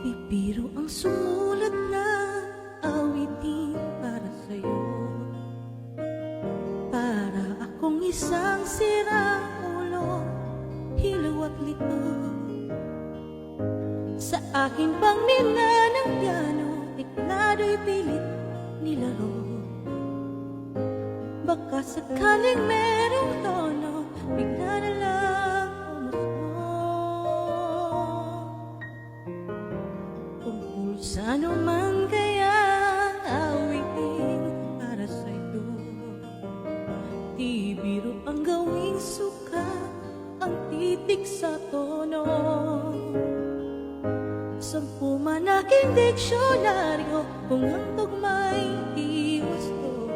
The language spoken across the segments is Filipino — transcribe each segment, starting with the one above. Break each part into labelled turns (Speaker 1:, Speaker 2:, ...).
Speaker 1: Ibiro ang sumulat na awitin para sa'yo, para akong isang sirang ulo, hilaw at lito. Sa akin bang nila ng piano, teklado'y pilit nilaro. Baka sakaling merong tono, bigla na lang tungkol sa ano man kaya awitin para sa'yo. Di biro ang gawing suka, ang titik sa tono. Sampu man aking diksyonaryo, kung ang tugma'y di gusto.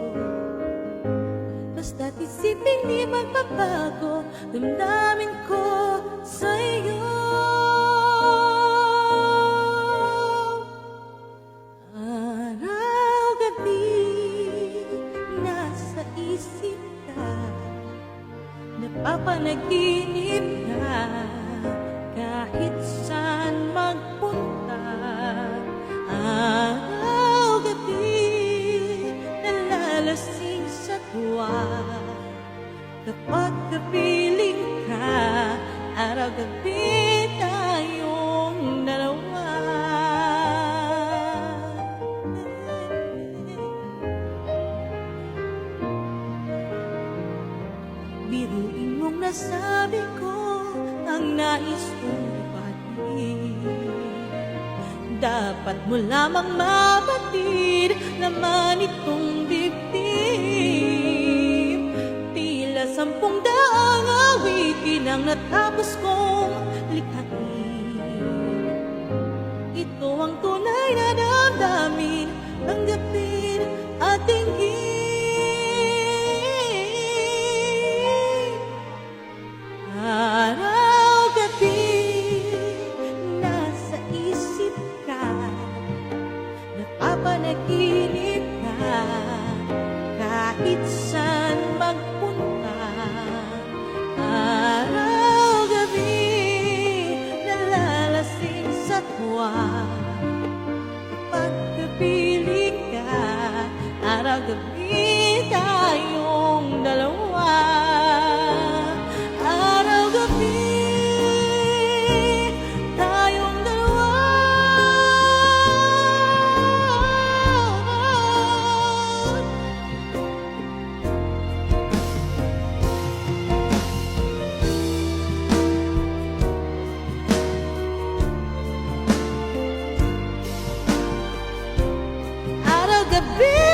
Speaker 1: Basta't isipin di magbabago, damdamin ko sa'yo. Araw-gabi, nasa isip ka, napapanaginip ka, kahit saan magpunta. Araw-gabi, nalalasing sa tuwa, kapag kapiling ka. Araw-gabi tayong dalawa. Biruin mong nasabi ko ang nais kong ibatid. Dapat mo lamang mabatid naman itong dibdib. Tila 10 daang awitin ang natapos kong likhain. Ito ang tunay na damdamin, tanggapin at tingin. Araw-gabi, nasa isip ka, napapanaginip ka, kahit saan magpunta. Araw-gabi, nalalasing sa tuwa, kapag kapiling ka. Araw-gabi tayong dalawa. Araw-gabi tayong dalawa. Araw-gabi